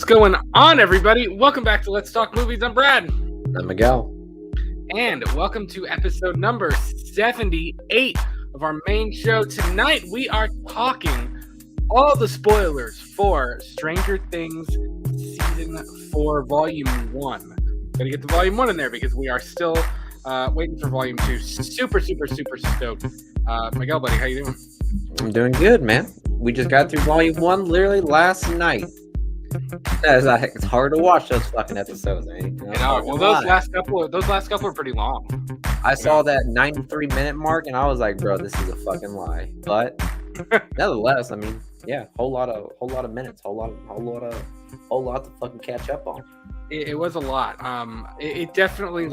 What's going on, everybody? Welcome back to Let's Talk Movies. I'm Brad. I'm Miguel. And welcome to episode number 78 of our main show. Tonight, we are talking all the spoilers for Stranger Things Season 4, Volume 1. Gotta get the Volume 1 in there because we are still waiting for Volume 2. Super stoked. Miguel, buddy, how you doing? I'm doing good, man. We just got through Volume 1 literally last night. It's hard to watch those fucking episodes, man. Well, those last couple are pretty long. I saw that 93-minute mark, and I was like, "Bro, this is a fucking lie." But nevertheless, I mean, yeah, whole lot of minutes, whole lot to fucking catch up on. It was a lot. It definitely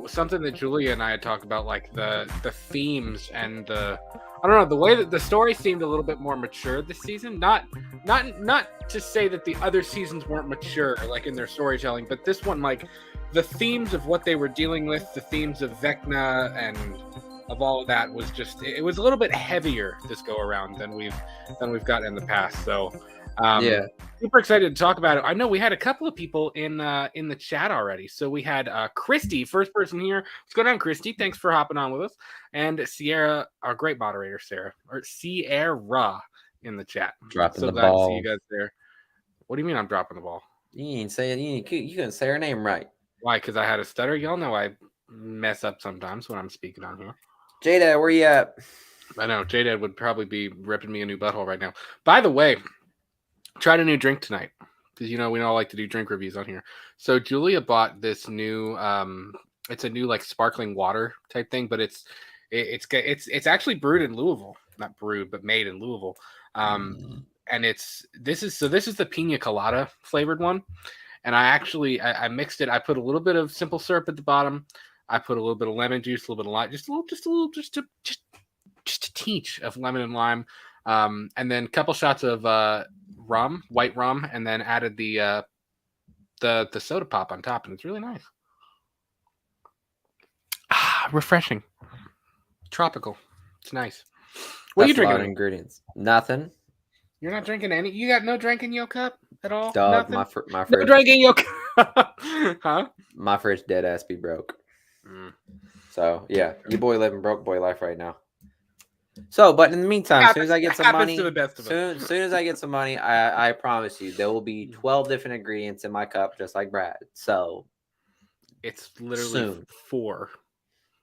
something that Julia and I had talked about, like the themes and the way that the story seemed a little bit more mature this season. Not to say that the other seasons weren't mature, like in their storytelling, but this one, like the themes of what they were dealing with, the themes of Vecna and of all of that was just, it was a little bit heavier this go around than we've got in the past. So yeah, super excited to talk about it. I know we had a couple of people in the chat already. So we had Christy, first person here. What's going on, Christy? Thanks for hopping on with us. And Sierra, our great moderator, Sierra in the chat. Dropping the glad ball. To see you guys there. What do you mean I'm dropping the ball? You didn't say it. You couldn't say her name right. Why? Because I had a stutter. Y'all know I mess up sometimes when I'm speaking on here. J-Dad, where you at? I know J-Dad would probably be ripping me a new butthole right now. By the way, tried a new drink tonight because we don't like to do drink reviews on here. So Julia bought this new it's a new like sparkling water type thing, but it's actually brewed in Louisville. Not brewed, but made in Louisville. And this is the pina colada flavored one. And I mixed it. I put a little bit of simple syrup at the bottom. I put a little bit of lemon juice, a little bit of lime, just a teach of lemon and lime. And then a couple shots of rum, white rum, and then added the soda pop on top, and it's really nice. Refreshing, tropical. It's nice. What are you drinking? Ingredients. Nothing. You're not drinking any. You got no drink in your cup at all. Dog, nothing? my fridge. No drink in your cup. Huh? My fridge dead ass be broke. So yeah, your boy living broke boy life right now. So, but in the meantime, as soon as I get some money, soon as I get some money, I promise you there will be 12 different ingredients in my cup, just like Brad. So it's literally 4: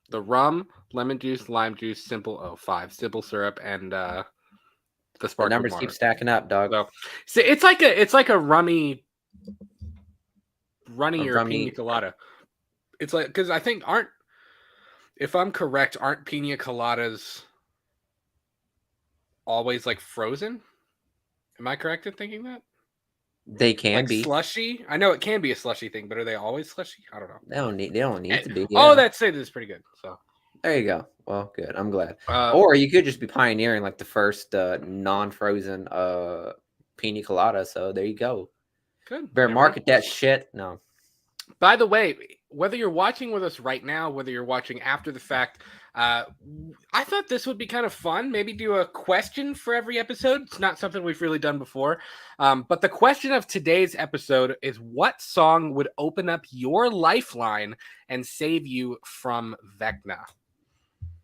the rum, lemon juice, lime juice, five simple syrup, and the sparkling numbers water. Keep stacking up, dog. So it's like a rummy or pina colada. It's like, because I think if I'm correct, aren't pina coladas always like frozen? Am I correct in thinking that? They can be slushy. I know it can be a slushy thing, but are they always slushy? I don't know. They don't need to be. Yeah. Oh, that is pretty good. So there you go. Well, good. I'm glad. Or you could just be pioneering like the first non-frozen pina colada. So there you go. Good. Better market that shit. No. By the way, whether you're watching with us right now, whether you're watching after the fact, I thought this would be kind of fun. Maybe do a question for every episode. It's not something we've really done before. But the question of today's episode is, what song would open up your lifeline and save you from Vecna?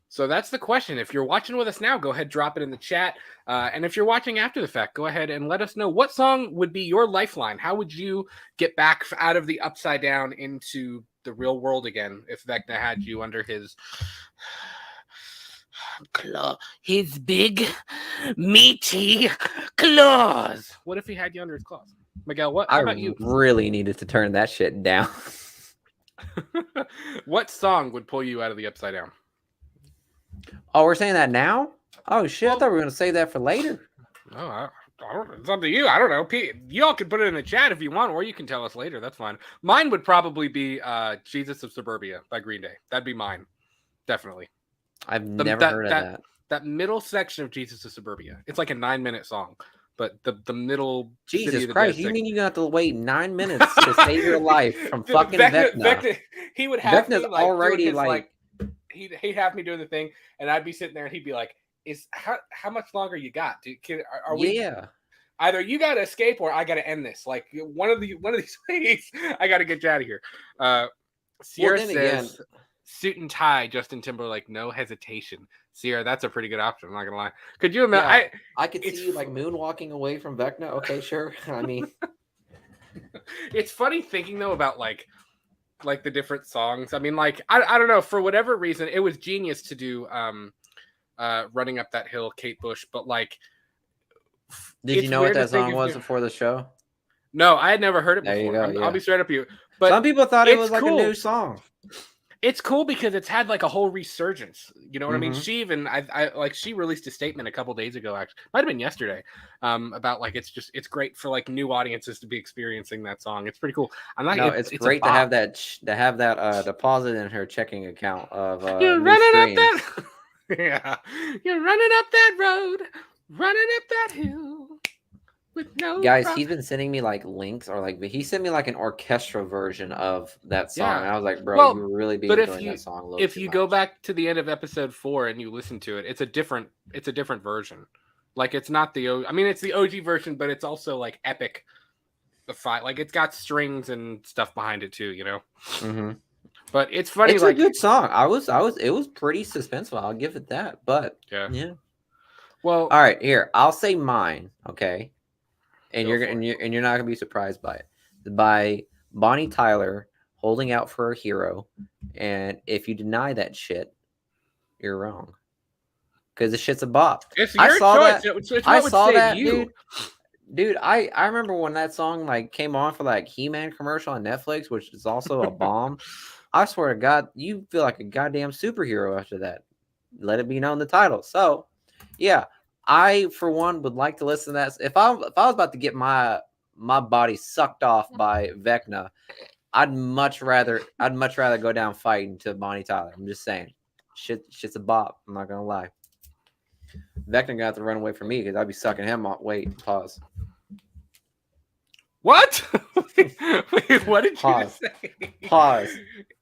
So that's the question. If you're watching with us now, go ahead, drop it in the chat. And if you're watching after the fact, go ahead and let us know what song would be your lifeline. How would you get back out of the upside down into the real world again if Vecna had you under his claw, his big meaty claws? What if he had you under his claws? Miguel, how about you? I really needed to turn that shit down. What song would pull you out of the upside down? Oh, we're saying that now? Oh shit! I thought we were gonna save that for later. Oh, I don't, it's up to you. I don't know. Y'all can put it in the chat if you want, or you can tell us later. That's fine. Mine would probably be "Jesus of Suburbia" by Green Day. That'd be mine, definitely. I've never heard of that. That middle section of "Jesus of Suburbia." It's like a 9-minute song, but the middle. Jesus Christ! You mean you have to wait 9 minutes to save your life from fucking Vecna? He would have Vecna's already like. He'd have me doing the thing, and I'd be sitting there, and he'd be like, how much longer you got? Dude, are we? Yeah. either you gotta escape or I gotta end this. Like one of these ways, I gotta get you out of here. Sierra says, again, suit and tie, Justin Timberlake, no hesitation. Sierra, that's a pretty good option. I'm not gonna lie. Could you imagine? Yeah, I could see you like moonwalking away from Vecna. Okay, sure. I mean, it's funny thinking though about like the different songs. I mean, like I don't know, for whatever reason, it was genius to do Running Up That Hill, Kate Bush, but like, did you know what that song was before the show? No, I had never heard it before. There you go, yeah. I'll be straight up with you. But some people thought it was like cool. A new song. It's cool because it's had like a whole resurgence. You know what I mean? She even I like she released a statement a couple days ago. Actually, might have been yesterday. About like it's great for like new audiences to be experiencing that song. It's pretty cool. I'm not. No, it's great to have that deposit in her checking account of you're running up that. Yeah, you're running up that road, running up that hill. With no guys, he's been sending me like links or like he sent me like an orchestra version of that song. Yeah. And I was like, bro, you really be enjoying that song a little if you go back to the end of episode 4 and you listen to it, it's a different version. Like it's not I mean, it's the OG version, but it's also like epic. The fight, like it's got strings and stuff behind it too, you know. Mm-hmm. But it's funny. It's like, a good song. It was pretty suspenseful. I'll give it that. But yeah. Well, all right, here I'll say mine. Okay. And you're not gonna be surprised by it. By Bonnie Tyler, Holding Out for a Hero. And if you deny that shit, you're wrong. Because the shit's a bop. It's your choice. I saw that, dude. I remember when that song like came on for like He-Man commercial on Netflix, which is also a bomb. I swear to God, you feel like a goddamn superhero after that. Let it be known the title. So, yeah. I, for one, would like to listen to that. If I was about to get my body sucked off by Vecna, I'd much rather go down fighting to Bonnie Tyler. I'm just saying, shit's a bop. I'm not gonna lie. Vecna gonna have to run away from me because I'd be sucking him off. Wait, pause. What? Wait, what did you pause. Say? Pause.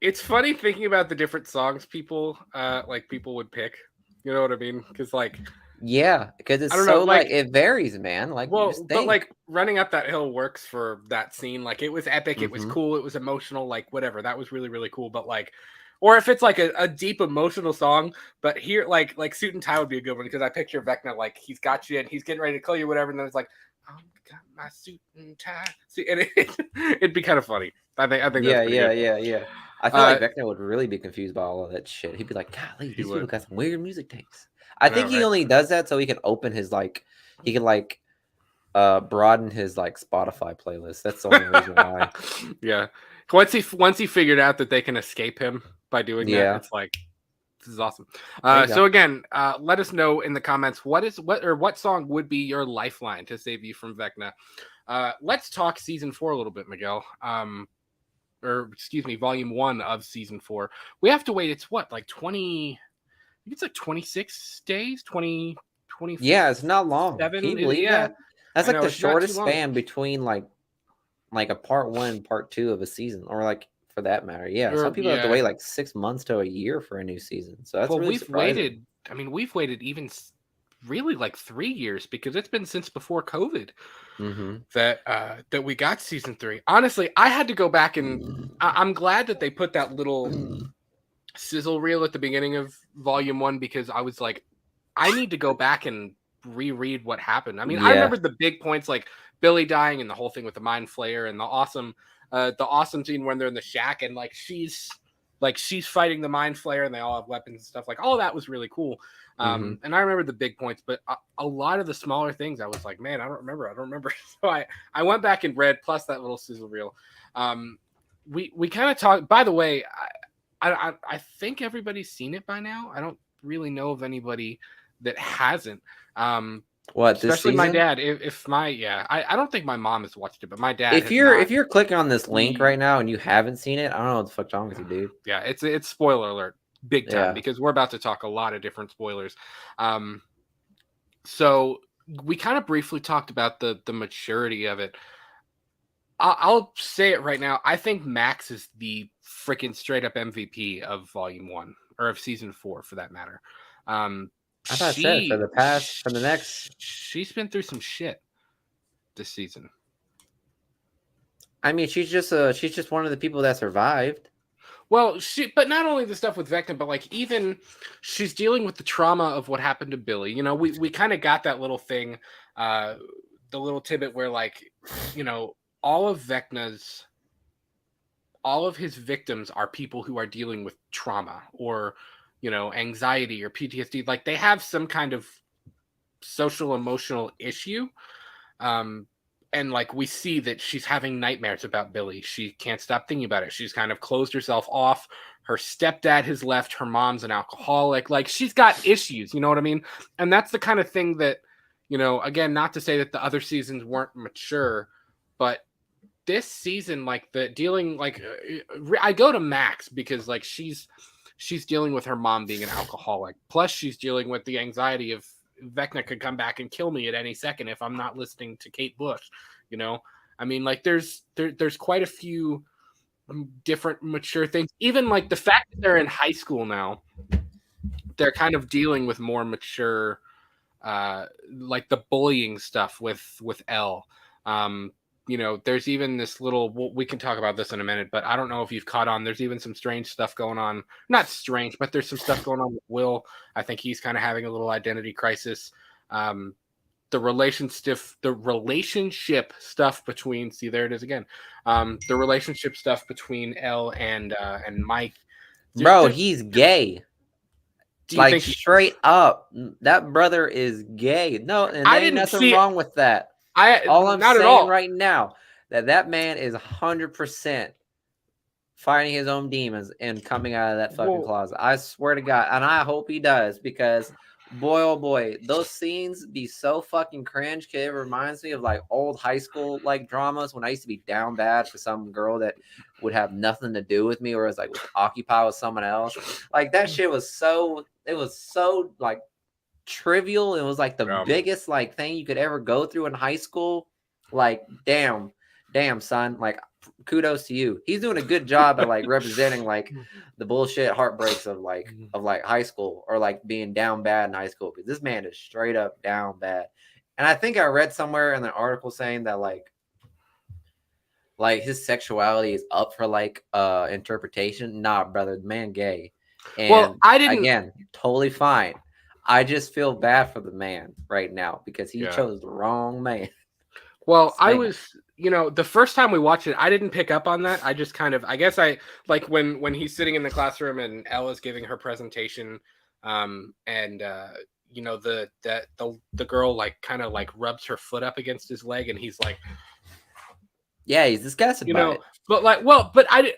It's funny thinking about the different songs people would pick. You know what I mean? Because like. Yeah, because it's so like it varies, man. Like, well, but like Running Up That Hill works for that scene. Like, it was epic, it was cool, it was emotional, like whatever. That was really, really cool. But like, or if it's like a deep emotional song, but here, like Suit and Tie would be a good one because I picture Vecna like he's got you and he's getting ready to kill you, whatever, and then it's like, oh, got my suit and tie. See, and it'd be kind of funny. I think. Yeah. I feel like Vecna would really be confused by all of that shit. He'd be like, golly, these people got some weird music tastes. I think he only does that so he can open his broaden his like Spotify playlist. That's the only reason why. Yeah. Once he figured out that they can escape him by doing that, it's like this is awesome. So again, let us know in the comments what song would be your lifeline to save you from Vecna. Let's talk season 4 a little bit, Miguel. Volume 1 of season 4. We have to wait. It's what, like 20. I think it's like 26 days, 20. Yeah, it's not long. Can you believe that? That's like the shortest span between like a part 1 and part 2 of a season, or like for that matter. Yeah, some people have to wait like 6 months to a year for a new season. So that's really surprising. We've waited even really like 3 years because it's been since before COVID that we got season 3. Honestly, I had to go back and I'm glad that they put that little sizzle reel at the beginning of volume 1 because I was like, I need to go back and reread what happened. I mean, I remember the big points like Billy dying and the whole thing with the mind flayer and the awesome scene when they're in the shack and like she's fighting the mind flayer and they all have weapons and stuff. Like all that was really cool. And I remember the big points, but a lot of the smaller things I was like, man, I don't remember. So I went back and read plus that little sizzle reel. We kind of talked, by the way, I think everybody's seen it by now. I don't really know of anybody that hasn't. Especially my dad. I don't think my mom has watched it, but my dad. If you're clicking on this link right now and you haven't seen it, I don't know what the fuck's wrong with you, dude. Yeah, it's spoiler alert, big time, because we're about to talk a lot of different spoilers. So we kind of briefly talked about the maturity of it. I'll say it right now. I think Max is the freaking straight up MVP of volume 1 or of season 4 for that matter. I thought for the next. She's been through some shit. this season. I mean, she's just one of the people that survived. Well, but not only the stuff with Vecna, but like even she's dealing with the trauma of what happened to Billy. You know, we kind of got that little thing, the little tidbit where like, you know, all of his victims are people who are dealing with trauma or, you know, anxiety or PTSD. Like they have some kind of social emotional issue. And like we see that she's having nightmares about Billy. She can't stop thinking about it. She's kind of closed herself off. Her stepdad has left. Her mom's an alcoholic. Like she's got issues, you know what I mean? And that's the kind of thing that, you know, again, not to say that the other seasons weren't mature, but this season, like the dealing, like I go to Max because like she's dealing with her mom being an alcoholic. Plus she's dealing with the anxiety of Vecna could come back and kill me at any second if I'm not listening to Kate Bush, you know? I mean, like there's quite a few different mature things. Even like the fact that they're in high school now, they're kind of dealing with more mature, like the bullying stuff with Elle. You know, there's even this little, we can talk about this in a minute, but I don't know if you've caught on. There's even some strange stuff going on. Not strange, but there's some stuff going on with Will. I think he's kind of having a little identity crisis. The relationship stuff between, see, there it is again. The relationship stuff between Elle and Mike. Bro, he's gay. Like straight up, that brother is gay. No, and there ain't nothing wrong with that. All I'm saying right now that man is 100% fighting his own demons and coming out of that fucking closet. I swear to God, and I hope he does, because boy, oh boy, those scenes be so fucking cringe. It reminds me of like old high school like dramas when I used to be down bad for some girl that would have nothing to do with me, or was like was occupied with someone else. Like that shit was so. It was so like trivial. It was like the biggest like thing you could ever go through in high school. Like damn son, like kudos to you. He's doing a good job at like representing like the bullshit heartbreaks of like high school, or like being down bad in high school, because this man is straight up down bad. And I think I read somewhere in the article saying that like his sexuality is up for like interpretation. Nah, brother, the man gay. And I didn't, again, totally fine. I just feel bad for the man right now because he chose the wrong man. Well, I was, you know, the first time we watched it, I didn't pick up on that. I just kind of, I guess I like when he's sitting in the classroom and Ella's giving her presentation, and you know, the girl like kind of like rubs her foot up against his leg, and he's like, yeah, he's disgusted, you know, but like, well, but I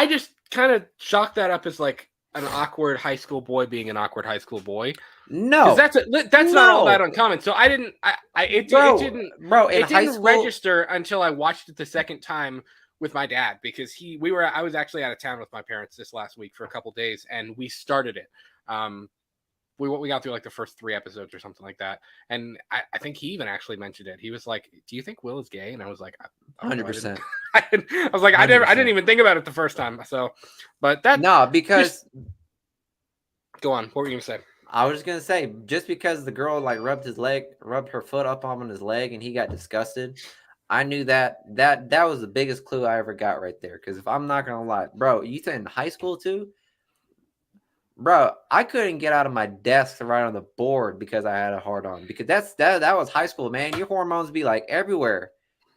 just kind of chalked that up as like an awkward high school boy being an awkward high school boy. No, that's not all that uncommon. So I didn't, it didn't register until I watched it the second time with my dad, because I was actually out of town with my parents this last week for a couple days, and we started it. We got through like the first 3 episodes or something like that, and I think he even actually mentioned it. He was like, "Do you think Will is gay?" And I was like, "100%." I was like, I didn't even think about it the first time. So, but that because go on. What were you gonna say? I was just gonna say, just because the girl like rubbed her foot up on his leg, and he got disgusted, I knew that was the biggest clue I ever got right there. Because if I'm not gonna lie, bro, you said in high school too. Bro, I couldn't get out of my desk to write on the board because I had a hard on. Because that was high school, man. Your hormones be like everywhere.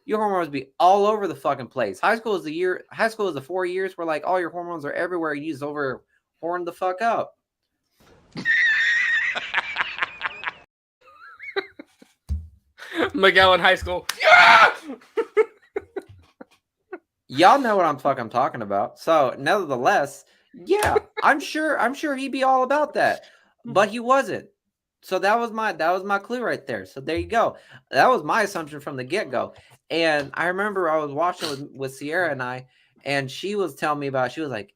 Your hormones be all over the fucking place. High school is the 4 years where like all your hormones are everywhere. You just over horn the fuck up. Miguel in high school. Yeah! Y'all know what I'm talking about. So nevertheless, yeah, I'm sure he'd be all about that, but he wasn't. So that was my clue right there. So there you go. That was my assumption from the get-go. And I remember I was watching with Sierra and I, and she was telling me about. She was like,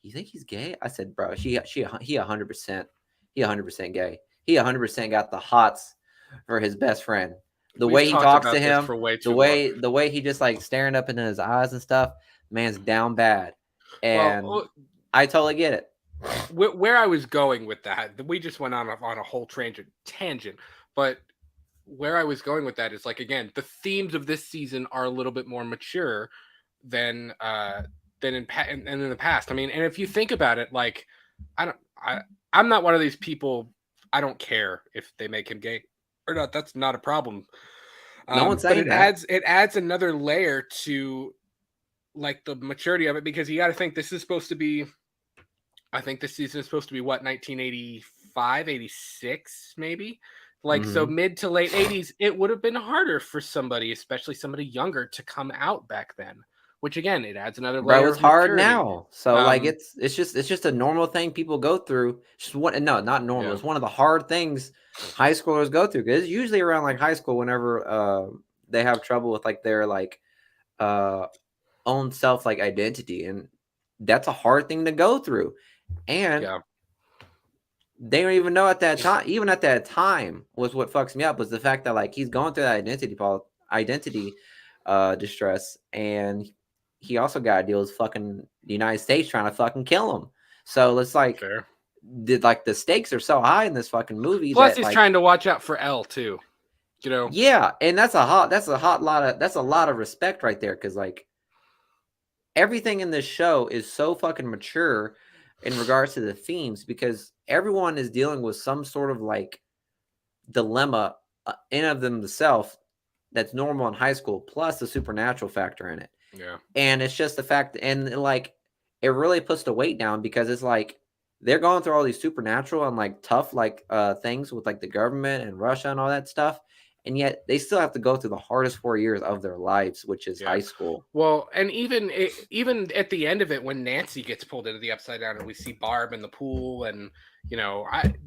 "You think he's gay?" I said, "Bro, he 100%. He 100% gay. He 100% got the hots for his best friend. The way he talks to him, the way he just like staring up into his eyes and stuff, man's down bad." And I totally get it. Where I was going with that, we just went on a whole tangent, but where I was going with that is like, again, the themes of this season are a little bit more mature than in the past. I mean, and if you think about it, like, I'm not one of these people. I don't care if they make him gay or not. That's not a problem. No one's but saying that. It adds another layer to like the maturity of it, because you got to think this is supposed to be. I think this season is supposed to be what, 1985, 86, maybe. Like, so mid to late 80s, it would have been harder for somebody, especially somebody younger, to come out back then. Which again, it adds another layer. Bro, it's of hard maturity. now. So like it's just a normal thing people go through. Just one, no, not normal. Yeah. It's one of the hard things high schoolers go through, because it's usually around like high school whenever they have trouble with like their like own self like identity, and that's a hard thing to go through. And they don't even know at that time. Even at that time, was what fucks me up was the fact that like he's going through that identity distress, and he also got to deal with fucking the United States trying to fucking kill him. So it's like, the stakes are so high in this fucking movie. Plus, that, he's like, trying to watch out for Elle too. You know? Yeah, and that's a lot of respect right there, because like everything in this show is so fucking mature in regards to the themes, because everyone is dealing with some sort of like dilemma in of themselves that's normal in high school, plus the supernatural factor in it. Yeah. And it's just the fact, and like it really puts the weight down, because it's like they're going through all these supernatural and like tough like things with like the government and Russia and all that stuff, and yet they still have to go through the hardest 4 years of their lives, which is high school. Well, and even at the end of it, when Nancy gets pulled into the Upside Down and we see Barb in the pool, and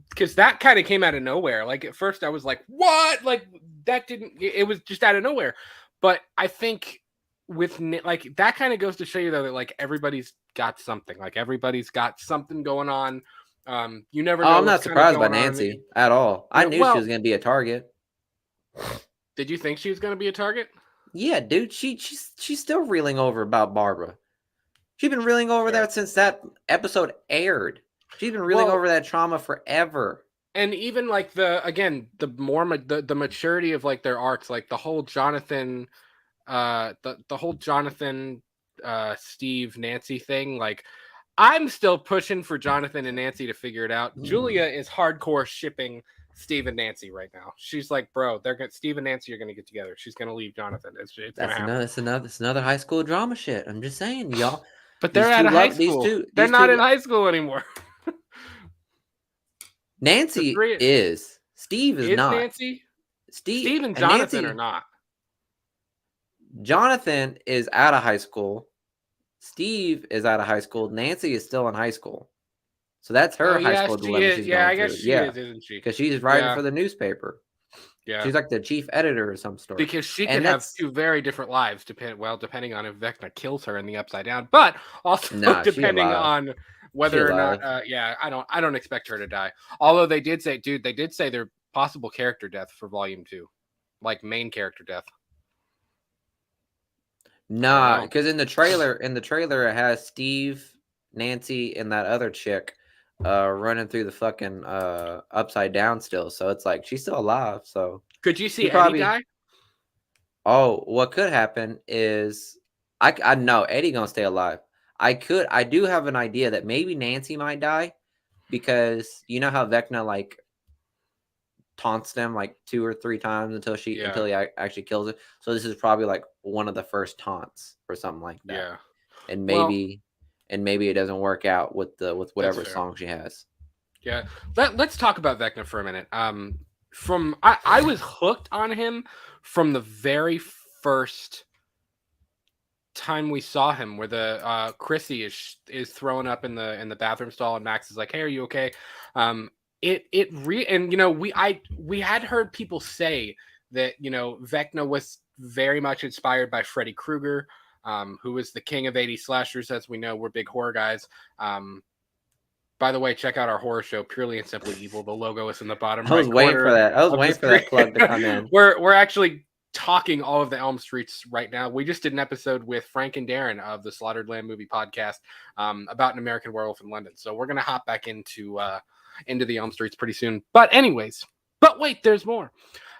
because that kind of came out of nowhere. Like at first I was like, what? Like that didn't, it was just out of nowhere. But I think with like that kind of goes to show you though that like everybody's got something. Like everybody's got something going on. You never know. I'm not surprised by Nancy at all. I knew she was going to be a target. Did you think she was going to be a target? Yeah, dude. She's still reeling over about Barbara. She's been reeling over that since that episode aired. She's been reeling over that trauma forever. And even like the maturity of like their arcs, like the whole Jonathan, Steve, Nancy thing. Like, I'm still pushing for Jonathan and Nancy to figure it out. Julia is hardcore shipping Steve and Nancy right now. She's like, bro, Steve and Nancy are gonna get together. She's gonna leave Jonathan. It's another high school drama shit. I'm just saying, y'all. But they're out of high school. They're not in high school anymore. Nancy is. Steve is not. Nancy? Steve and Jonathan are not. Jonathan is out of high school. Steve is out of high school. Nancy is still in high school. So that's her high school dilemma she's going through. She is, isn't she? Because she's writing for the newspaper. Yeah. She's like the chief editor or some sort. Because she could have two very different lives, depending on if Vecna kills her in the Upside Down, but also depending on whether or not I don't expect her to die. Although they did say they're possible character death for volume 2. Like main character death. Nah, because in the trailer it has Steve, Nancy, and that other chick running through the fucking Upside Down still. So it's like she's still alive. So could you see Eddie die? Oh, what could happen is I know Eddie gonna stay alive. I do have an idea that maybe Nancy might die, because you know how Vecna like taunts them like 2 or 3 times until he actually kills it. So this is probably like one of the first taunts or something like that. Yeah. And maybe it doesn't work out with whatever song she has. Yeah. Let's talk about Vecna for a minute. I was hooked on him from the very first time we saw him, where the Chrissy is thrown up in the bathroom stall and Max is like, "Hey, are you okay?" And we had heard people say that Vecna was very much inspired by Freddy Krueger, who was the king of 80s slashers. As we know, we're big horror guys. By the way, check out our horror show, Purely and Simply Evil. The logo is in the bottom right corner. I was waiting for that plug to come in. We're actually talking all of the Elm Streets right now. We just did an episode with Frank and Darren of the Slaughtered Lamb Movie Podcast about an American Werewolf in London. So we're gonna hop back into the Elm Streets pretty soon. But anyways, wait, there's more.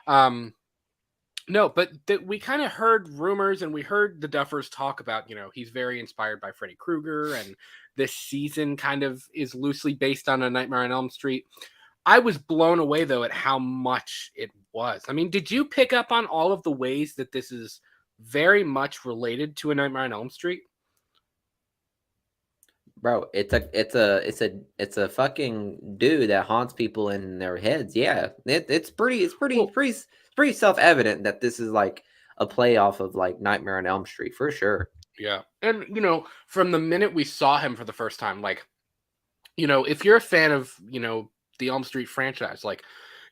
No, but we kind of heard rumors and we heard the Duffers talk about, he's very inspired by Freddy Krueger, and this season kind of is loosely based on A Nightmare on Elm Street. I was blown away, though, at how much it was. I mean, did you pick up on all of the ways that this is very much related to A Nightmare on Elm Street? Bro, it's a fucking dude that haunts people in their heads. Yeah, it's pretty self-evident that this is like a play off of like Nightmare on Elm Street for sure. Yeah, and from the minute we saw him for the first time, like, if you're a fan of the Elm Street franchise, like,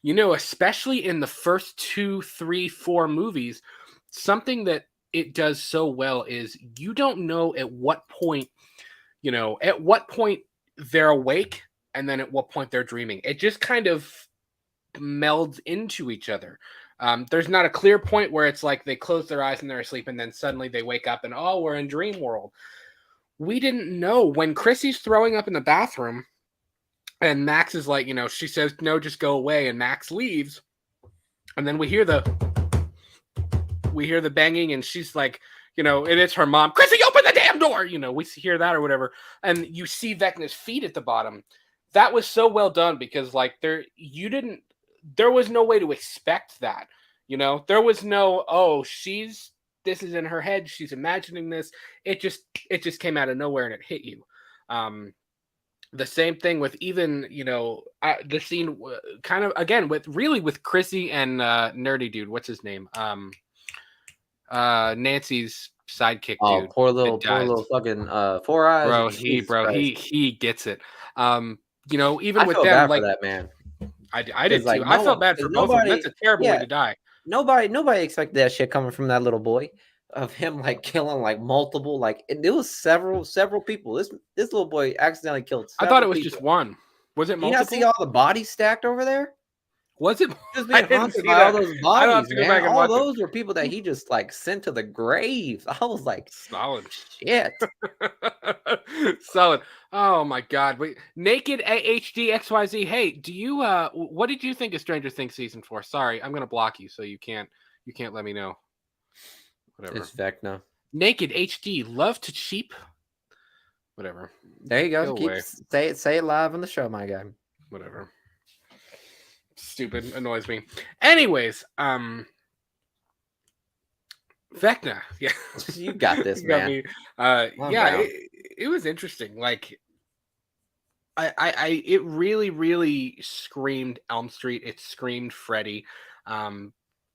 especially in the first 2, 3, 4 movies, something that it does so well is you don't know at what point they're awake and then at what point they're dreaming. It just kind of melds into each other. There's not a clear point where it's like they close their eyes and they're asleep and then suddenly they wake up and, oh, we're in dream world. We didn't know. When Chrissy's throwing up in the bathroom and Max is like, she says, no, just go away. And Max leaves. And then we hear the banging and she's like, it is her mom. Chrissy, open the damn door. We hear that or whatever. And you see Vecna's feet at the bottom. That was so well done because like there was no way to expect that. There was no, this is in her head. She's imagining this. It just came out of nowhere and it hit you. The same thing with even, the scene kind of again with Chrissy and Nerdy Dude. What's his name? Nancy's sidekick dude. Poor little fucking 4 Eyes. He gets it. Even I with feel them, bad like for that man. I did too. I felt bad for both of them. That's a terrible way to die. Nobody expected that shit coming from that little boy. Of him like killing like multiple, like it was several people. This little boy accidentally killed. I thought it was just one. Was it multiple? You not see all the bodies stacked over there? Was it? Just being haunted by all those bodies, man. All those were people that he just like sent to the grave. I was like, solid shit. Solid. Oh my god. Wait, Naked HD XYZ. Hey, do you what did you think of Stranger Things season 4? Sorry, I'm gonna block you so you can't let me know. Whatever. It's Vecna. Naked HD. Love to cheap. Whatever. There you go. Say it live on the show, my guy. Whatever. Stupid. Annoys me. Anyways, Vecna. Yeah. You got this, man. Yeah, it was interesting. Like it really, really screamed Elm Street. It screamed Freddy.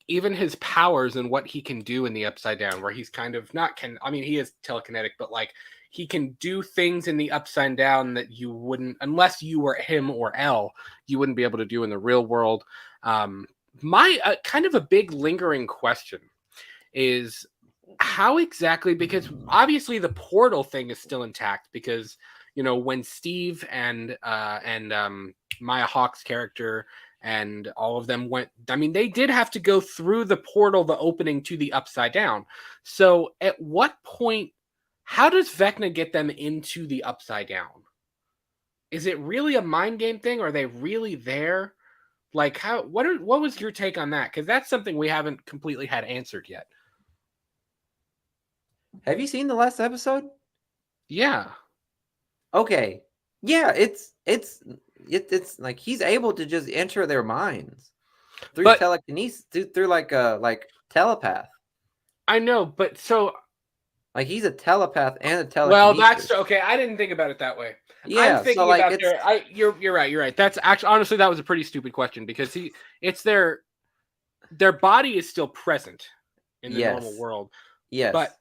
Even his powers and what he can do in the Upside Down, where he's kind of he is telekinetic, but like he can do things in the Upside Down that you wouldn't, unless you were him or Elle, you wouldn't be able to do in the real world. My kind of a big lingering question is how exactly, because obviously the portal thing is still intact because, when Steve and Maya Hawke's character and all of them went, they did have to go through the portal, the opening to the Upside Down. So at what point, how does Vecna get them into the Upside Down? Is it really a mind game thing? Or are they really there? Like what was your take on that? Because that's something we haven't completely had answered yet. Have you seen the last episode? Yeah. Okay. Yeah, it's like he's able to just enter their minds through telekinesis, through like telepath. I know, but so like he's a telepath and a telekinesis. Well, that's okay. I didn't think about it that way. Yeah, I'm thinking about you're right. That's actually, honestly, that was a pretty stupid question because it's their body is still present in the normal world. Yes, but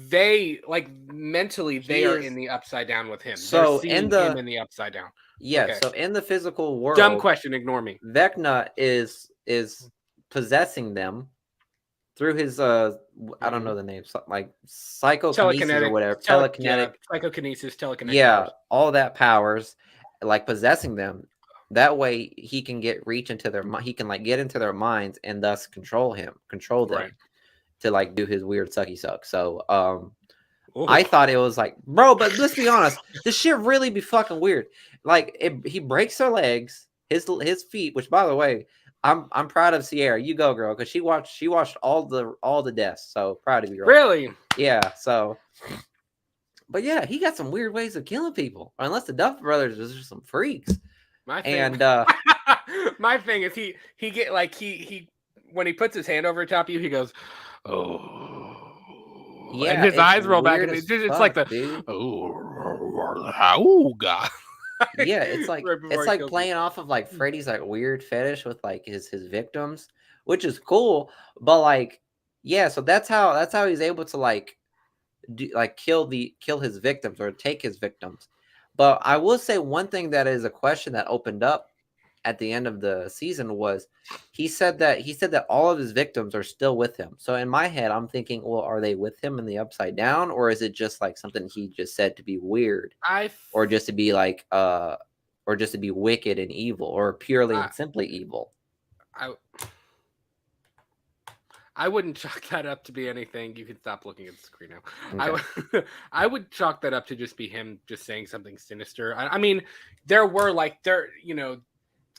they like mentally they are in the Upside Down with him. So him in the Upside Down. Yeah. Okay. So in the physical world, dumb question. Ignore me. Vecna is possessing them through his I don't know the name, like psychokinesis or whatever. Psychokinesis, telekinetic. Yeah, powers. All that powers, like possessing them. That way he can reach into their mind. He can like get into their minds and thus control them to like do his weird sucky suck. So I thought it was like, bro, but let's be honest, this shit really be fucking weird. Like he breaks their legs, his feet, which by the way, I'm proud of Sierra. You go, girl, because she watched all the deaths. So proud of you, girl. Really? Yeah. So, but yeah, he got some weird ways of killing people. Unless the Duff brothers are just some freaks. My thing, my thing is he get like he when he puts his hand over top of you, he goes, oh. Yeah, and his eyes roll back, and it's like the dude. Oh god. Yeah, it's like playing off of like Freddy's like weird fetish with like his victims, which is cool. But like, yeah, so that's how he's able to like kill his victims or take his victims. But I will say one thing that is a question that opened up at the end of the season was he said that all of his victims are still with him. So in my head, I'm thinking, well, are they with him in the Upside Down, or is it just like something he just said to be weird, or just to be like, or just to be wicked and evil, or purely and simply evil? I wouldn't chalk that up to be anything. You can stop looking at the screen now. Okay. I would chalk that up to just be him just saying something sinister. I mean, there were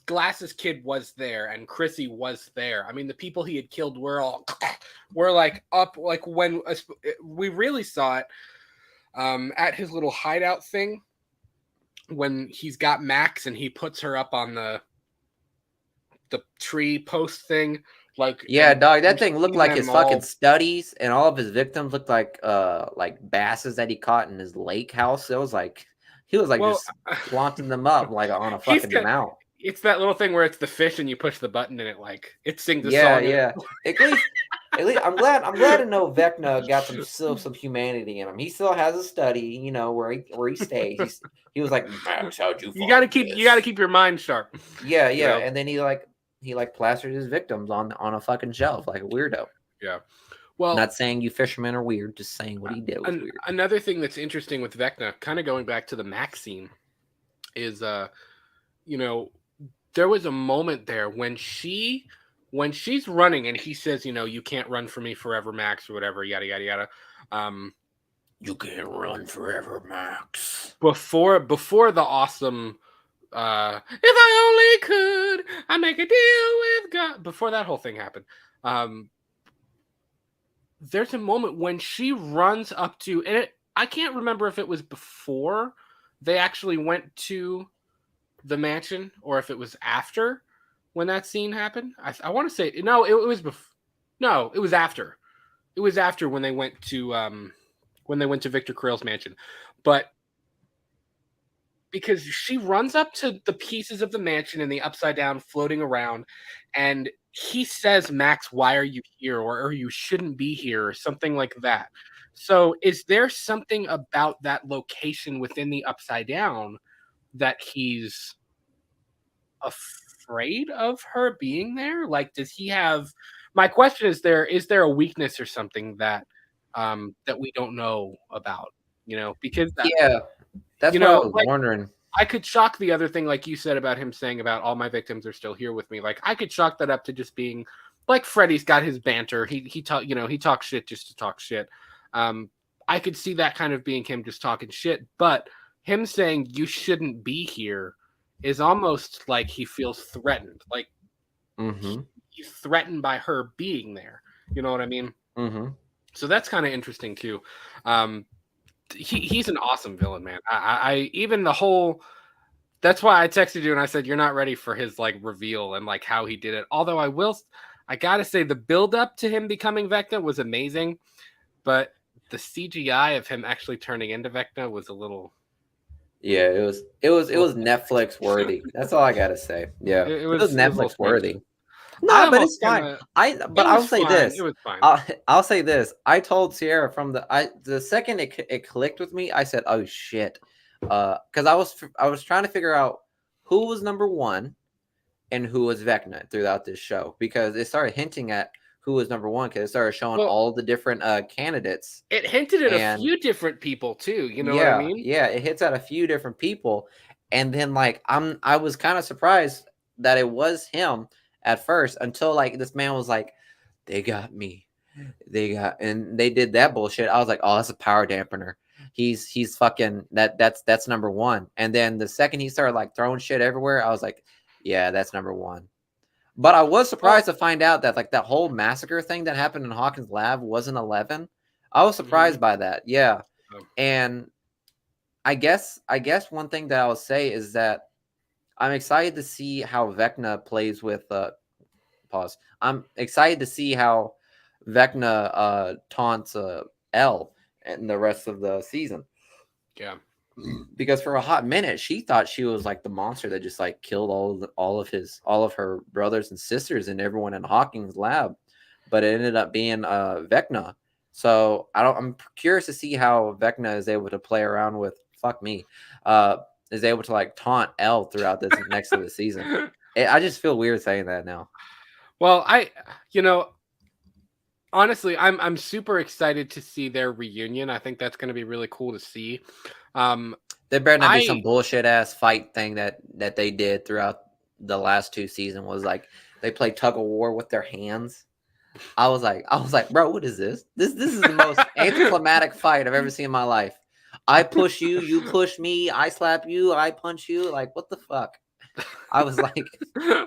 Glass's kid was there and Chrissy was there. I mean, the people he had killed were like up, like when we really saw it at his little hideout thing when he's got Max and he puts her up on the tree post thing. Like, yeah, dog, that thing looked like his fucking studies, and all of his victims looked like basses that he caught in his lake house. It was like he was like just flaunting them up like on a fucking mount. It's that little thing where it's the fish and you push the button and it sings a song. Yeah. At least I'm glad to know Vecna got some humanity in him. He still has a study, where he stays. He was like, Max, how'd you? You gotta keep your mind sharp. Yeah, and then he plastered his victims on a fucking shelf like a weirdo. Yeah. Well, not saying you fishermen are weird, just saying what he did was weird. Another thing that's interesting with Vecna, kind of going back to the Max scene, is there was a moment there when she's running and he says, you can't run for me forever, Max, or whatever, yada yada yada. You can't run forever, Max. Before the awesome if I only could, I make a deal with God. Before that whole thing happened, there's a moment when she runs up to, and I can't remember if it was before they actually went to the mansion or if it was after when that scene happened. I want to say no, it was no, it was after. It was after when they went to Victor Crill's mansion, but because she runs up to the pieces of the mansion in the Upside Down floating around, and he says, Max, why are you here? Or you shouldn't be here, or something like that. So is there something about that location within the Upside Down that he's afraid of her being there? Like, does he have... My question is there a weakness or something that we don't know about? Because that's what I was wondering. I could chalk the other thing, like you said about him saying about all my victims are still here with me. Like, I could chalk that up to just being like Freddy's got his banter. He talks shit just to talk shit. I could see that kind of being him just talking shit, but him saying you shouldn't be here is almost like he feels threatened. Like he's threatened by her being there. You know what I mean? Mm-hmm. So that's kind of interesting too. He's an awesome villain, man. I even the whole... That's why I texted you and I said you're not ready for his like reveal and like how he did it. Although I gotta say the build up to him becoming Vecna was amazing, but the CGI of him actually turning into Vecna was a little... Yeah, it was Netflix worthy. That's all I gotta say. Yeah, it was Netflix worthy. No, but it's fine. I'll say this. It was fine. I'll say this. I told Sierra from the second it clicked with me, I said, "Oh shit," because I was trying to figure out who was number one and who was Vecna throughout this show, because it started hinting at who was number one because it started showing all the different candidates. It hinted at a few different people too. You know what I mean? Yeah, it hits at a few different people, and then like I was kind of surprised that it was him at first, until like this man was like, they got me, and they did that bullshit. I was like, oh, that's a power dampener. He's fucking that's number one. And then the second he started like throwing shit everywhere, I was like, yeah, that's number one. But I was surprised to find out that like that whole massacre thing that happened in Hawkins' lab wasn't 11. I was surprised by that. Yeah. And I guess one thing that I'll say is that I'm excited to see how Vecna plays with pause. I'm excited to see how Vecna taunts L in the rest of the season. Yeah. Because for a hot minute she thought she was like the monster that just like killed all of her brothers and sisters and everyone in Hawking's lab, but it ended up being Vecna. So I'm curious to see how Vecna is able to play around with is able to like taunt L throughout this next of the season. I just feel weird saying that now. Well, honestly, I'm super excited to see their reunion. I think that's going to be really cool to see. There better not be some bullshit ass fight thing that they did throughout the last 2 seasons. Was like they played tug of war with their hands. I was like, bro, what is this? This is the most anticlimactic fight I've ever seen in my life. I push you, you push me, I slap you, I punch you. Like, what the fuck? I was like,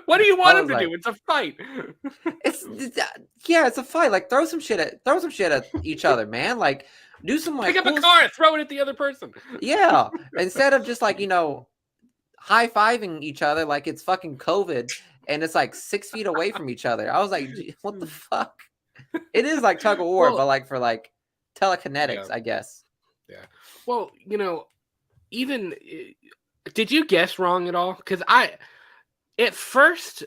what do you want him to do? It's a fight. It's a fight. Like throw some shit at each other, man. Like do some like pick up a car, throw it at the other person. Yeah, instead of just like high-fiving each other like it's fucking COVID and it's like 6 feet away from each other. I was like, what the fuck? It is like tug of war, but like for like telekinetics, I guess. Yeah. Well, even did you guess wrong at all? Because at first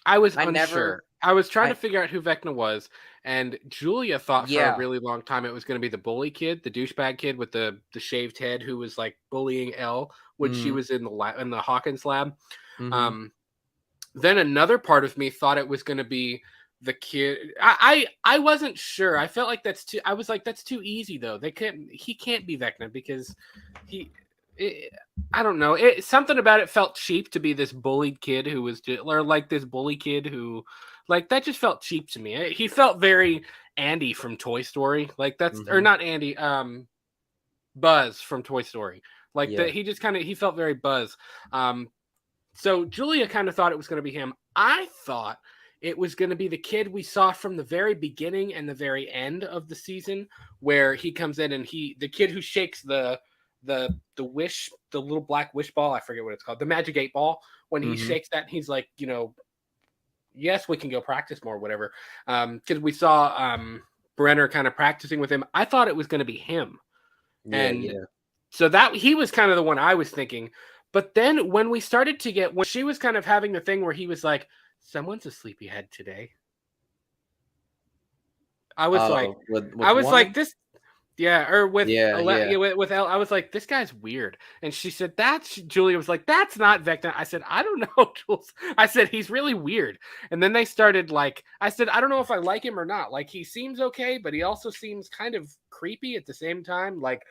I was unsure. I was trying to figure out who Vecna was, and Julia thought for a really long time it was going to be the bully kid, the douchebag kid with the shaved head who was like bullying Elle when she was in the Hawkins lab. Then another part of me thought it was going to be the kid. I wasn't sure. I felt like that's too. I was like, that's too easy though. He can't be Vecna because I don't know. Something about it felt cheap to be this bullied kid who was or like this bully kid who, like, that just felt cheap to me. He felt very Andy from Toy Story, like that's or not Andy, Buzz from Toy Story. Like he just he felt very Buzz. So Julia kind of thought it was going to be him. I thought it was going to be the kid we saw from the very beginning and the very end of the season, where he comes in and the kid who shakes the little black wish ball, I forget what it's called, the magic 8 ball, when he shakes that, he's like, yes, we can go practice more, whatever. Because we saw Brenner kind of practicing with him. I thought it was going to be him. So that he was kind of the one I was thinking. But then when she was kind of having the thing where he was like, someone's a sleepyhead today. I was like, this. Yeah, or with with Elle, I was like, this guy's weird. And she said, Julia was like, that's not Vecna. I said, I don't know, Jules. I said, he's really weird. And then they started like, I said, I don't know if I like him or not. Like, he seems okay, but he also seems kind of creepy at the same time. Like,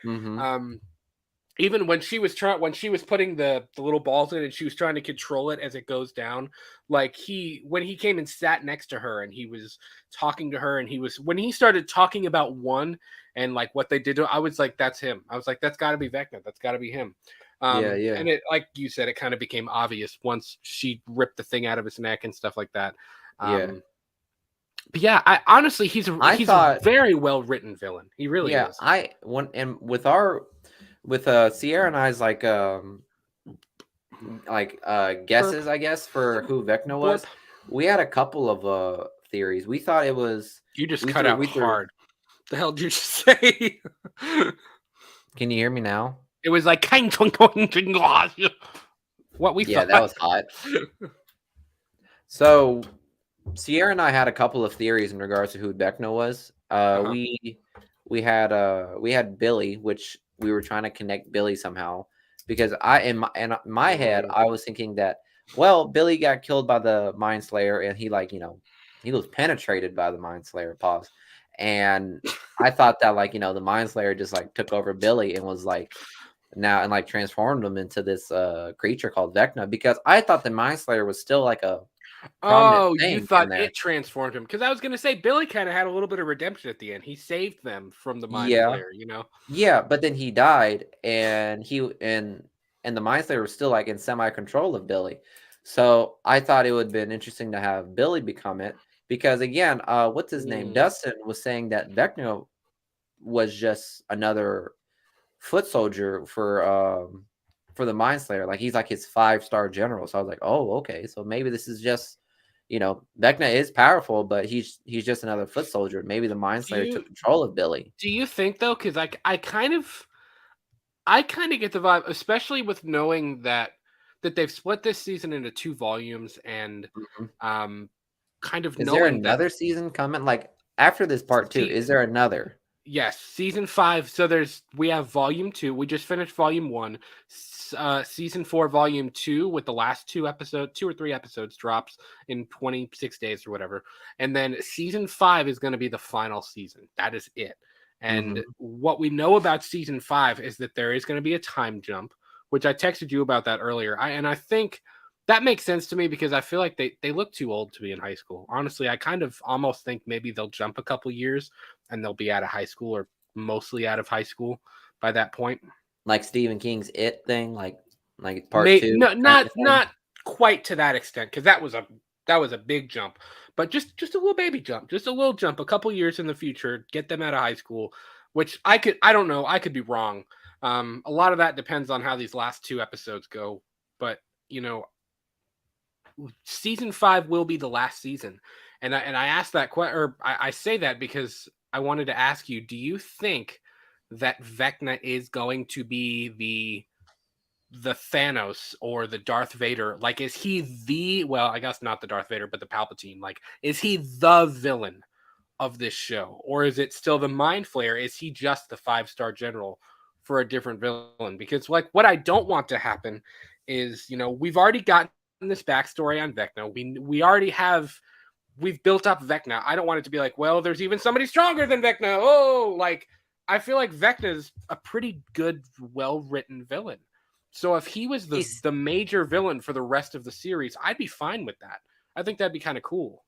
even when she was putting the little balls in and she was trying to control it as it goes down, like when he came and sat next to her and he was talking to her and when he started talking about one and like what they did to, I was like, that's him. I was like, that's got to be Vecna. That's got to be him. And it, like you said, it kind of became obvious once she ripped the thing out of his neck and stuff like that. But yeah, I honestly, he's a very well written villain. He really is. With Sierra and I's guesses, I guess, for who Vecna was, we had a couple of theories. We thought it was you just cut out hard. The hell did you just say? Can you hear me now? It was like what we thought. That was hot. So Sierra and I had a couple of theories in regards to who Vecna was. We had Billy, which we were trying to connect Billy somehow, because in my head I was thinking that, well, Billy got killed by the Mind Slayer and he he was penetrated by the Mind Slayer, and I thought that the Mind Slayer just took over Billy and was transformed him into this creature called Vecna, because I thought the Mind Slayer was still a you thought it transformed him? Because I was going to say Billy kind of had a little bit of redemption at the end. He saved them from the Mind Slayer, Yeah, but then he died, and the Mind Slayer was still in semi control of Billy. So I thought it would have been interesting to have Billy become it because again, what's his name? Dustin was saying that Vecna was just another foot soldier for the Mind Slayer. Like he's like his 5-star general. So I was like, oh, okay. So maybe this is just, Vecna is powerful, but he's just another foot soldier. Maybe the Mind Slayer took control of Billy. Do you think though? Because I kind of get the vibe, especially with knowing that they've split this season into 2 volumes, and kind of Is knowing there another season coming? Like after this part 2, is there another? Yes, season 5. So we have volume 2. We just finished volume 1. Season 4, volume 2, with the last 2 or 3 episodes drops in 26 days or whatever. And then season 5 is going to be the final season. That is it. And what we know about season 5 is that there is going to be a time jump, which I texted you about that earlier. I think that makes sense to me because I feel like they look too old to be in high school. Honestly, I kind of almost think maybe they'll jump a couple years and they'll be out of high school or mostly out of high school by that point. Like Stephen King's It thing, like part 2. No, not quite to that extent, because that was a big jump, but just a little baby jump, just a little jump, a couple years in the future, get them out of high school. Which I don't know, I could be wrong. A lot of that depends on how these last 2 episodes go, but season 5 will be the last season, and I asked that question, or I say that because I wanted to ask you: do you think that Vecna is going to be the Thanos or the Darth Vader? Like, is he I guess not the Darth Vader, but the Palpatine? Like, is he the villain of this show, or is it still the Mind Flayer? Is he just the 5-star general for a different villain? Because like, what I don't want to happen is, we've already gotten this backstory on Vecna. We've built up Vecna. I don't want it to be like, well, there's even somebody stronger than Vecna. Oh, like, I feel like Vecna is a pretty good, well-written villain. So if he was the major villain for the rest of the series, I'd be fine with that. I think that'd be kind of cool.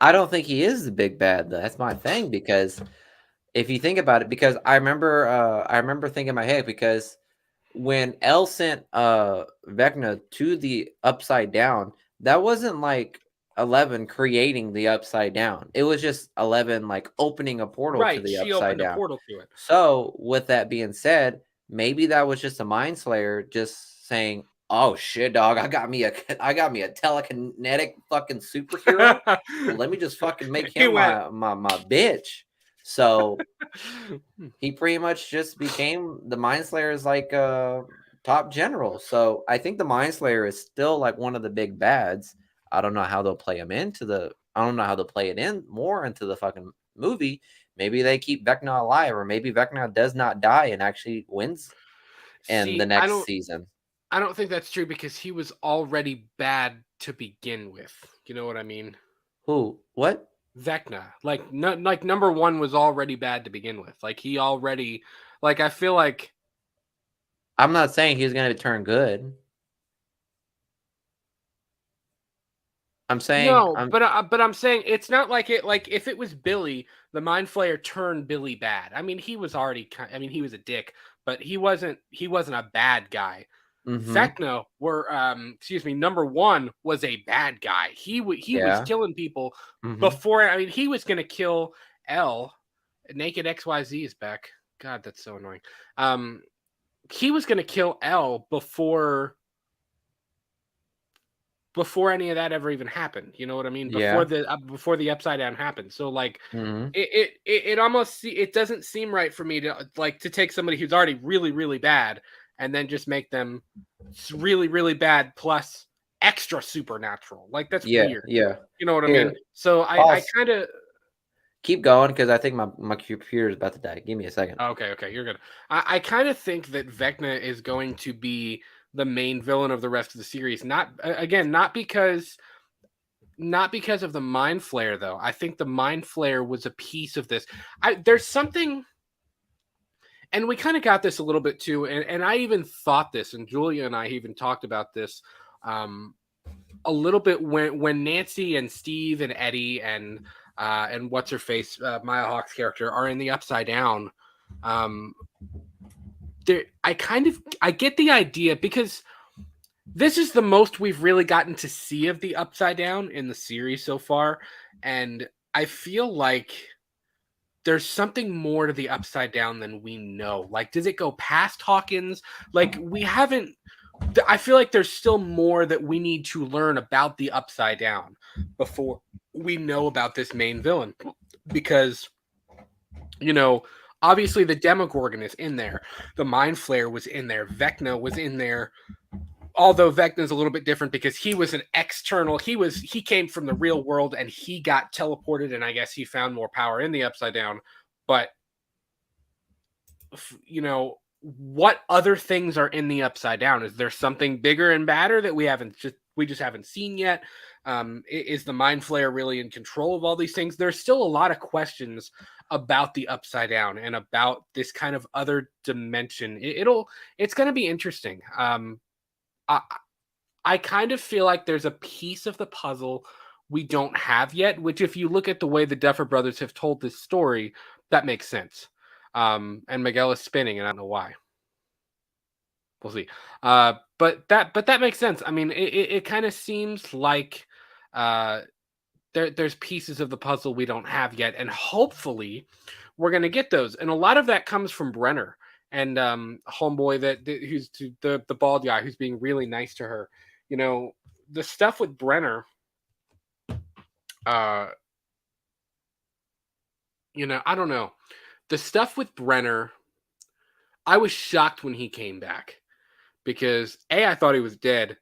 I don't think he is the big bad, though. That's my thing, because if you think about it, because I remember thinking in my head, because when El sent Vecna to the Upside Down, that wasn't like 11 creating the Upside Down. It was just 11 like opening a portal to the Upside Down. A portal to it. So with that being said, maybe that was just a Mind Slayer just saying, "Oh shit, dog! I got me a telekinetic fucking superhero. Well, let me just fucking make him my bitch." So he pretty much just became the Mind Slayer's like top general. So I think the Mind Slayer is still like one of the big bads. I don't know how they'll play him I don't know how they'll play it in more into the fucking movie. Maybe they keep Vecna alive, or maybe Vecna does not die and actually wins in the next season. I don't think that's true, because he was already bad to begin with. You know what I mean? Who? What? Vecna. Like number 1 was already bad to begin with. Like, he already, like, I feel like, I'm not saying he's going to turn good. I'm saying no, but I'm saying it's not like it. Like, if it was Billy, the Mind Flayer turned Billy bad. I mean, he was already. He was a dick, but he wasn't a bad guy. Vecna number 1 was a bad guy. He was killing people before. I mean, he was going to kill L. Naked XYZ is back. God, that's so annoying. He was going to kill L before any of that ever even happened. You know what I mean? Before the Upside Down happened. So like, it almost it doesn't seem right for me to take somebody who's already really, really bad and then just make them really, really bad plus extra supernatural. Like, that's weird. Yeah. You know what I mean? So I kind of keep going, because I think my computer is about to die. Give me a second. Okay, you're good. I kind of think that Vecna is going to be the main villain of the rest of the series. Not because of the Mind Flayer, though. I think the Mind Flayer was a piece of this. There's something, and we kind of got this a little bit too, and I even thought this, and Julia and I even talked about this a little bit when Nancy and Steve and Eddie and what's her face, Maya Hawke's character, are in the Upside Down. I get the idea, because this is the most we've really gotten to see of the Upside Down in the series so far, and I feel like there's something more to the Upside Down than we know. Like, does it go past Hawkins? Like, we haven't. I feel like there's still more that we need to learn about the Upside Down before we know about this main villain, because obviously the Demogorgon is in there, the Mind Flayer was in there, Vecna was in there. Although Vecna's a little bit different because he was an external. He came from the real world and he got teleported, and I guess he found more power in the Upside Down. But what other things are in the Upside Down? Is there something bigger and badder that we just haven't seen yet? Is the Mind Flayer really in control of all these things? There's still a lot of questions about the Upside Down and about this kind of other dimension. It's going to be interesting. I kind of feel like there's a piece of the puzzle we don't have yet, which if you look at the way the Duffer Brothers have told this story, that makes sense. And Miguel is spinning, and I don't know why. We'll see. But that makes sense. I mean, it kind of seems like there's pieces of the puzzle we don't have yet, and hopefully we're going to get those. And a lot of that comes from Brenner and homeboy who's the bald guy who's being really nice to her. The stuff with Brenner, I don't know. The stuff with Brenner, I was shocked when he came back because A, I thought he was dead.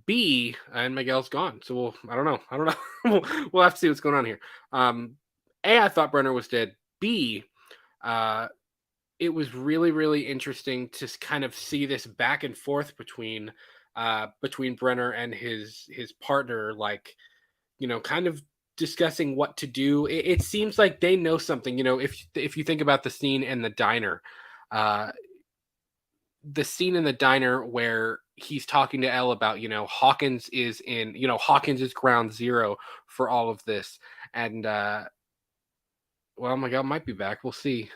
B, and Miguel's gone. So I don't know. We'll have to see what's going on here. A, I thought Brenner was dead. B, it was really, really interesting to kind of see this back and forth between Brenner and his partner, like, kind of discussing what to do. It seems like they know something. If you think about the scene in the diner, where he's talking to Elle about, Hawkins is ground zero for all of this. And, well, Miguel might be back. We'll see.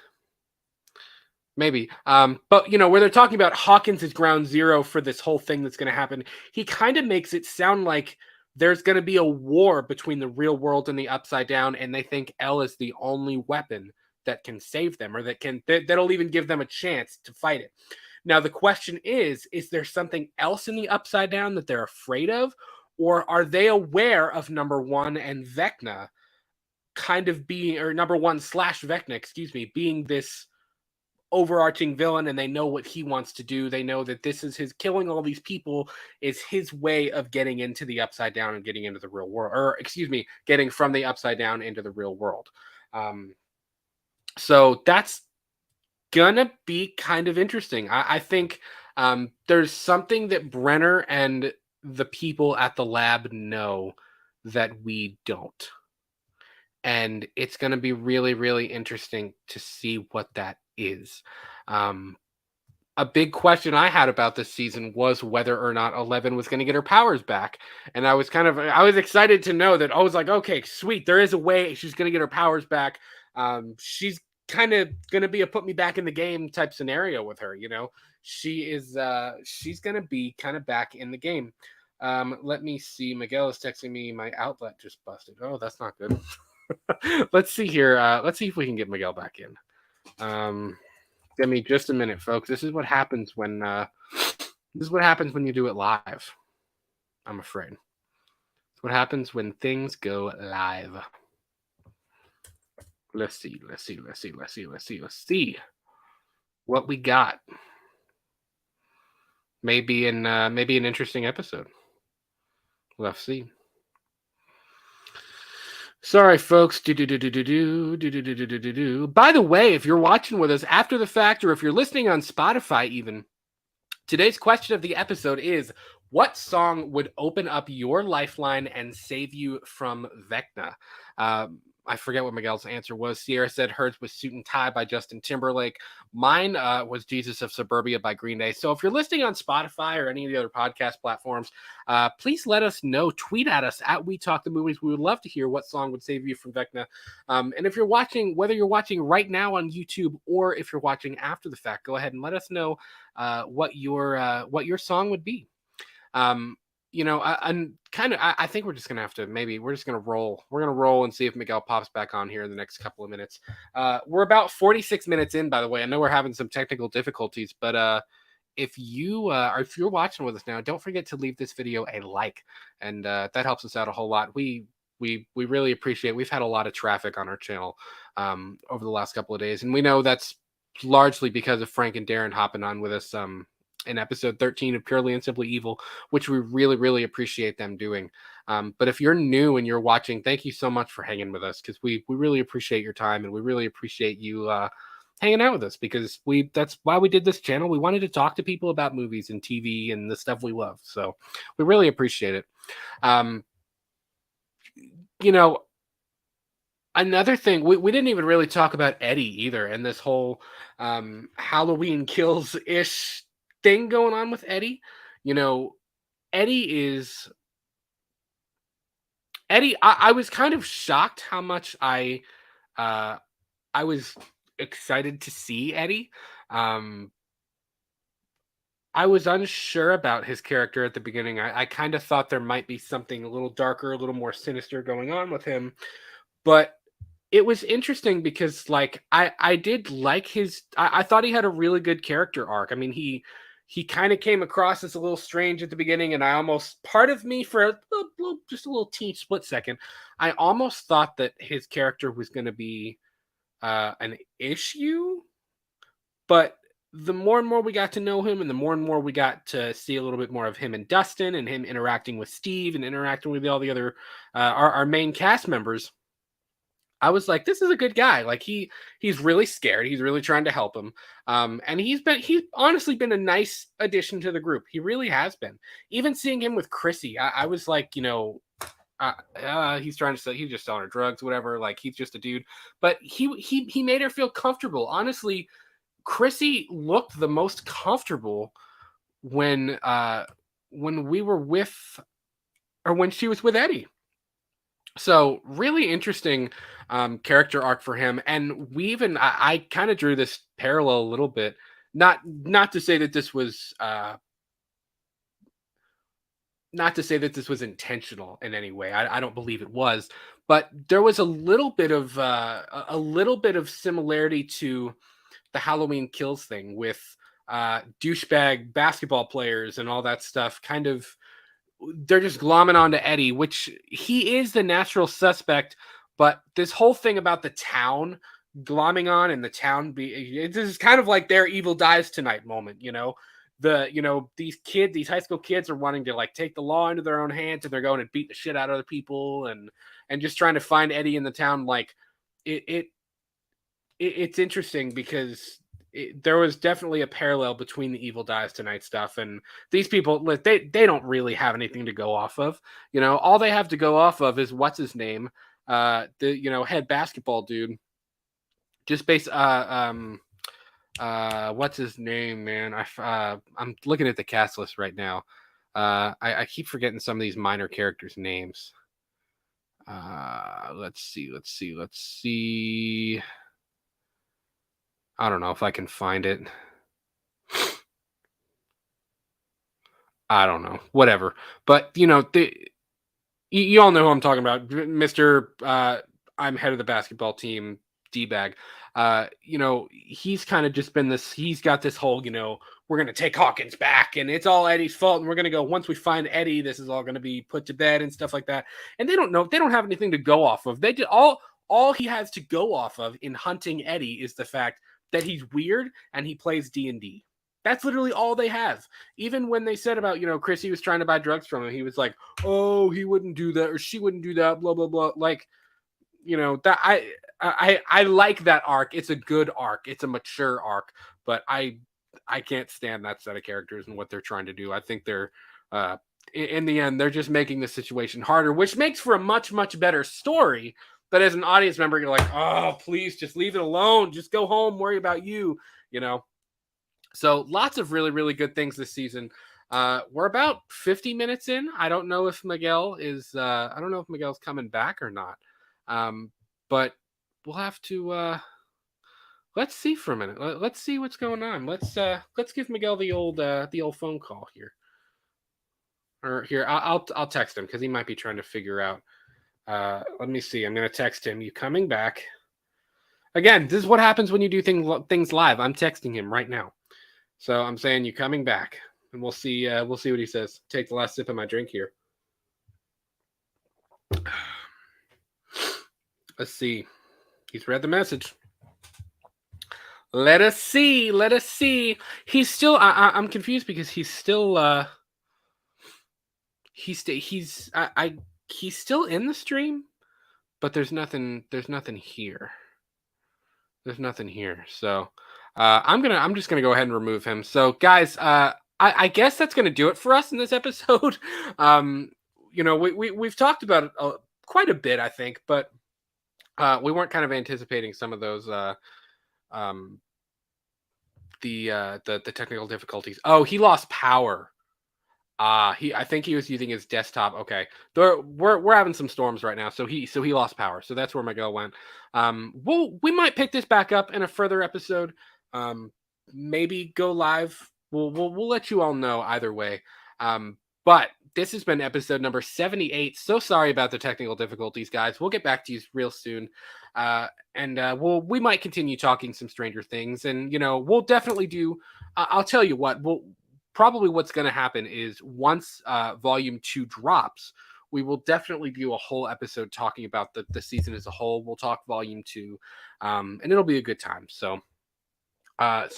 Maybe. But, where they're talking about Hawkins is ground zero for this whole thing that's going to happen, he kind of makes it sound like there's going to be a war between the real world and the Upside Down, and they think Elle is the only weapon that can save them, or that'll even give them a chance to fight it. Now, the question is there something else in the Upside Down that they're afraid of? Or are they aware of number one and Vecna kind of being, or number one / Vecna, being this overarching villain, and they know what he wants to do. They know that this is his killing all these people is his way of getting into the Upside Down and getting into the real world, or getting from the Upside Down into the real world. So that's gonna be kind of interesting. I think there's something that Brenner and the people at the lab know that we don't. And it's going to be really, really interesting to see what that is. A big question I had about this season was whether or not 11 was going to get her powers back. And I was excited to know that I was like, okay, sweet. There is a way she's going to get her powers back. She's kind of going to be a put me back in the game type scenario with her. She's going to be kind of back in the game. Let me see. Miguel is texting me. My outlet just busted. Oh, that's not good. Let's see here. Let's see if we can get Miguel back in. Give me just a minute, folks. This is what happens when you do it live. I'm afraid. It's what happens when things go live. Let's see what we got. Maybe an interesting episode. We'll have to see. Sorry, folks. By the way, if you're watching with us after the fact, or if you're listening on Spotify even, today's question of the episode is, what song would open up your lifeline and save you from Vecna? I forget what Miguel's answer was. Sierra said hers was Suit and Tie by Justin Timberlake. Mine was Jesus of Suburbia by Green Day. So if you're listening on Spotify or any of the other podcast platforms, please let us know. Tweet at us at We Talk the Movies. We would love to hear what song would save you from Vecna. And if you're watching, whether you're watching right now on YouTube or if you're watching after the fact, go ahead and let us know what your song would be. I think we're just gonna have to we're just gonna roll. We're gonna roll and see if Miguel pops back on here in the next couple of minutes. We're about 46 minutes in, by the way. I know we're having some technical difficulties, but if you're watching with us now, don't forget to leave this video a like, and that helps us out a whole lot. We really appreciate. We've had a lot of traffic on our channel over the last couple of days, and we know that's largely because of Frank and Darren hopping on with us in episode 13 of Purely and Simply Evil, which we really, really appreciate them doing. But if you're new and you're watching, thank you so much for hanging with us, because we really appreciate your time, and we really appreciate you hanging out with us, because that's why we did this channel. We wanted to talk to people about movies and TV and the stuff we love. So we really appreciate it. You know, another thing, we didn't even really talk about Eddie either, and this whole Halloween Kills ish thing going on with Eddie. Eddie is Eddie. I was kind of shocked how much I was excited to see Eddie. I was unsure about his character at the beginning. I kind of thought there might be something a little darker, a little more sinister going on with him, but it was interesting because, like, I did like I thought he had a really good character arc. I mean, he kind of came across as a little strange at the beginning, and I almost, part of me for just a little teeny split second, I almost thought that his character was going to be an issue, but the more and more we got to know him, and the more and more we got to see a little bit more of him and Dustin, and him interacting with Steve and interacting with all the other our main cast members, I was like, this is a good guy. Like, he's really scared. He's really trying to help him. And he's honestly been a nice addition to the group. He really has been. Even seeing him with Chrissy, I was like, he's trying to he's just selling her drugs, whatever. Like, he's just a dude. But he made her feel comfortable. Honestly, Chrissy looked the most comfortable when we were with, or when she was with Eddie. So really interesting character arc for him. And I kind of drew this parallel a little bit, not to say that this was intentional in any way. I don't believe it was, but there was a little bit of similarity to the Halloween Kills thing with douchebag basketball players and all that stuff. Kind of, they're just glomming onto Eddie, which he is the natural suspect. But this whole thing about the town glomming on, and the town this is kind of like their evil dies tonight moment. These high school kids are wanting to, like, take the law into their own hands, and they're going and beat the shit out of other people, and just trying to find Eddie in the town. Like, it's interesting because there was definitely a parallel between the evil dies tonight stuff and these people. They don't really have anything to go off of. All they have to go off of is what's his name, the head basketball dude. Just based what's his name, man? I'm looking at the cast list right now. I keep forgetting some of these minor characters' names. Let's see. I don't know if I can find it. I don't know. Whatever. But, you all know who I'm talking about. Mr. I'm head of the basketball team, D-bag. He's kind of just been this, he's got this whole, we're going to take Hawkins back, and it's all Eddie's fault, and we're going to go, once we find Eddie, this is all going to be put to bed and stuff like that. And they don't have anything to go off of. They did all he has to go off of in hunting Eddie is the fact that he's weird and he plays D&D. That's literally all they have. Even when they said about, Chrissy was trying to buy drugs from him, he was like, oh, he wouldn't do that, or she wouldn't do that, blah, blah, blah. Like, that I like that arc. It's a good arc. It's a mature arc, but I can't stand that set of characters and what they're trying to do. I think they're, in the end, they're just making the situation harder, which makes for a much, much better story. But as an audience member, you're like, oh, please just leave it alone. Just go home, worry about you, So lots of really, really good things this season. We're about 50 minutes in. I don't know if Miguel's coming back or not. But we'll have to let's see for a minute. Let's see what's going on. Let's give Miguel the old phone call here. Or here, I'll text him because he might be trying to figure out. Let me see. I'm gonna text him. You coming back? Again, this is what happens when you do things live. I'm texting him right now, so I'm saying you coming back, and we'll see. We'll see what he says. Take the last sip of my drink here. Let's see. He's read the message. Let us see. Let us see. He's still. I'm confused because he's still. He's still in the stream, but there's nothing. There's nothing here. There's nothing here. So I'm just gonna go ahead and remove him. So guys, I guess that's gonna do it for us in this episode. You know, we've talked about it quite a bit, I think, but we weren't kind of anticipating some of those the technical difficulties. Oh, he lost power. I think he was using his desktop. Okay, we're having some storms right now, so he lost power. So that's where Miguel went. We might pick this back up in a further episode. Maybe go live. We'll let you all know either way. But this has been episode number 78. So sorry about the technical difficulties, guys. We'll get back to you real soon. And we might continue talking some Stranger Things, and you know, we'll definitely do. I'll tell you what. Probably what's going to happen is once volume 2 drops, we will definitely do a whole episode talking about the season as a whole. We'll talk volume 2, and it'll be a good time. So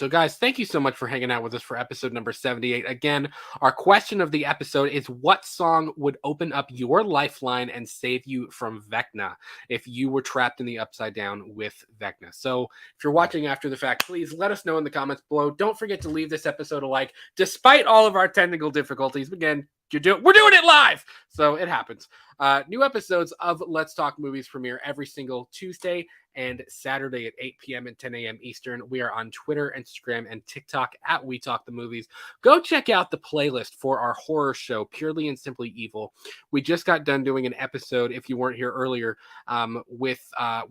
guys, thank you so much for hanging out with us for episode number 78. Again, our question of the episode is, what song would open up your lifeline and save you from Vecna if you were trapped in the Upside Down with Vecna? So if you're watching after the fact, please let us know in the comments below. Don't forget to leave this episode a like, despite all of our technical difficulties. Again, we're doing it live, so it happens. New episodes of Let's Talk Movies premiere every single Tuesday and Saturday at 8 p.m. and 10 a.m. Eastern. We are on Twitter, Instagram, and TikTok at We Talk the Movies. Go check out the playlist for our horror show, Purely and Simply Evil. We just got done doing an episode, if you weren't here earlier, with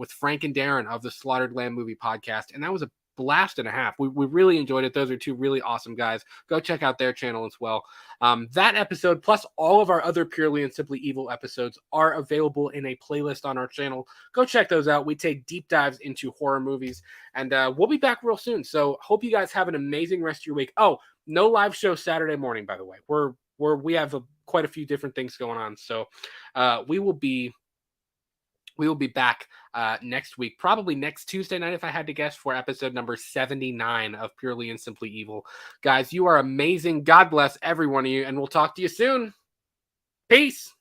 Frank and Darren of the Slaughtered Lamb Movie Podcast, and that was a blast and a half. We really enjoyed it. Those are two really awesome guys. Go check out their channel as well. That episode, plus all of our other Purely and Simply Evil episodes, are available in a playlist on our channel. Go check those out. We take deep dives into horror movies, and we'll be back real soon. So hope you guys have an amazing rest of your week. Oh, no live show Saturday morning, by the way. We have quite a few different things going on. So we will be back next week, probably next Tuesday night, if I had to guess, for episode number 79 of Purely and Simply Evil. Guys, you are amazing. God bless every one of you, and we'll talk to you soon. Peace.